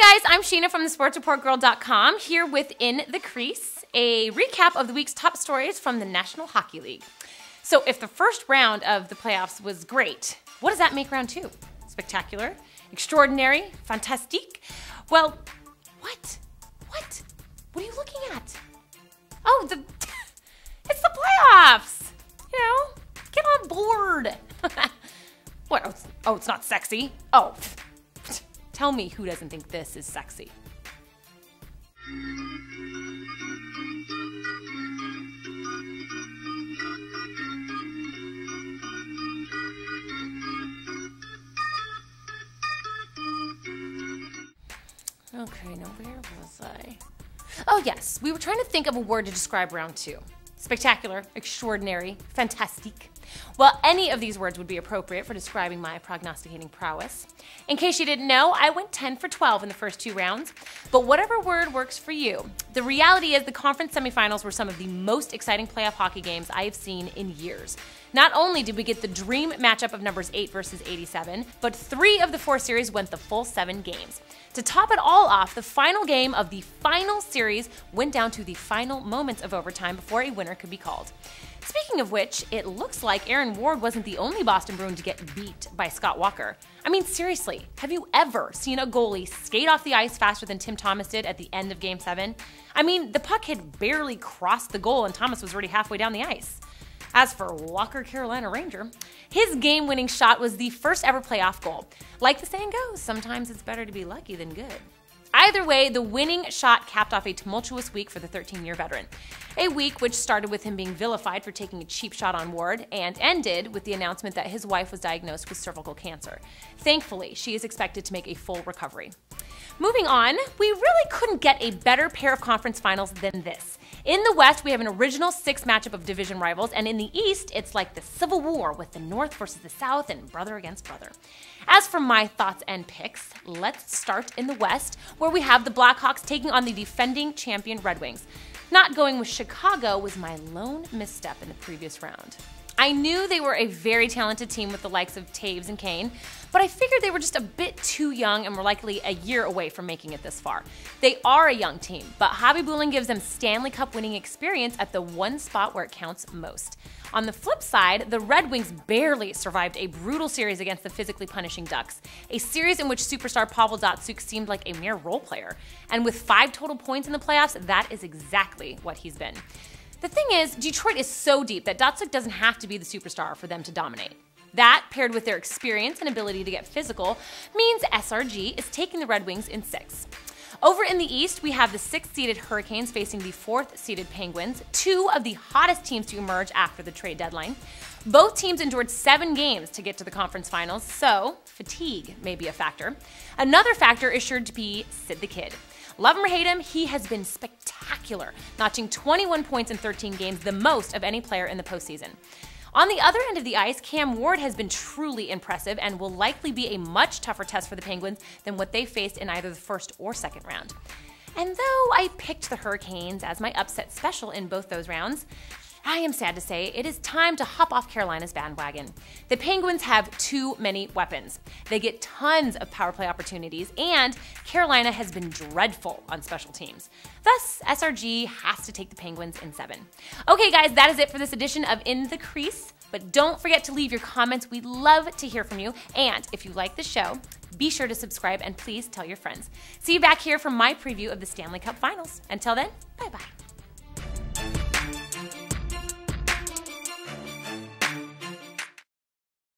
Hi guys, I'm Sheena from thesportsreportgirl.com here with In the Crease, a recap of the week's top stories from the National Hockey League. So if the first round of the playoffs was great, what does that make round two? Spectacular? Extraordinary? Fantastique? Well, what? What are you looking at? Oh, it's the playoffs! You know, get on board. What? Oh, it's not sexy? Oh, tell me who doesn't think this is sexy. Okay, now where was I? Oh yes, we were trying to think of a word to describe round two. Spectacular, extraordinary, fantastique. Well, any of these words would be appropriate for describing my prognosticating prowess. In case you didn't know, I went 10 for 12 in the first two rounds, but whatever word works for you. The reality is the conference semifinals were some of the most exciting playoff hockey games I have seen in years. Not only did we get the dream matchup of numbers 8 versus 87, but 3 of the 4 series went the full 7 games. To top it all off, the final game of the final series went down to the final moments of overtime before a winner could be called. Speaking of which, it looks like Aaron Ward wasn't the only Boston Bruin to get beat by Scott Walker. I mean, seriously, have you ever seen a goalie skate off the ice faster than Tim Thomas did at the end of Game 7? I mean, the puck had barely crossed the goal and Thomas was already halfway down the ice. As for Walker, Carolina Ranger, his game-winning shot was the first ever playoff goal. Like the saying goes, sometimes it's better to be lucky than good. Either way, the winning shot capped off a tumultuous week for the 13-year veteran. A week which started with him being vilified for taking a cheap shot on Ward and ended with the announcement that his wife was diagnosed with cervical cancer. Thankfully, she is expected to make a full recovery. Moving on, we really couldn't get a better pair of conference finals than this. In the West, we have an original 6 matchup of division rivals, and in the East, it's like the Civil War with the North versus the South and brother against brother. As for my thoughts and picks, let's start in the West, where we have the Blackhawks taking on the defending champion Red Wings. Not going with Chicago was my lone misstep in the previous round. I knew they were a very talented team with the likes of Taves and Kane, but I figured they were just a bit too young and were likely a year away from making it this far. They are a young team, but Khabibulin gives them Stanley Cup winning experience at the one spot where it counts most. On the flip side, the Red Wings barely survived a brutal series against the physically punishing Ducks, a series in which superstar Pavel Datsyuk seemed like a mere role player. And with 5 total points in the playoffs, that is exactly what he's been. The thing is, Detroit is so deep that Datsyuk doesn't have to be the superstar for them to dominate. That, paired with their experience and ability to get physical, means SRG is taking the Red Wings in 6. Over in the East, we have the 6th-seeded Hurricanes facing the 4th-seeded Penguins, 2 of the hottest teams to emerge after the trade deadline. Both teams endured 7 games to get to the conference finals, so fatigue may be a factor. Another factor is sure to be Sid the Kid. Love him or hate him, he has been spectacular, notching 21 points in 13 games, the most of any player in the postseason. On the other end of the ice, Cam Ward has been truly impressive and will likely be a much tougher test for the Penguins than what they faced in either the first or second round. And though I picked the Hurricanes as my upset special in both those rounds, I am sad to say it is time to hop off Carolina's bandwagon. The Penguins have too many weapons. They get tons of power play opportunities, and Carolina has been dreadful on special teams. Thus, SRG has to take the Penguins in 7. Okay guys, that is it for this edition of In the Crease, but don't forget to leave your comments. We'd love to hear from you, and if you like the show, be sure to subscribe and please tell your friends. See you back here for my preview of the Stanley Cup Finals. Until then, bye-bye.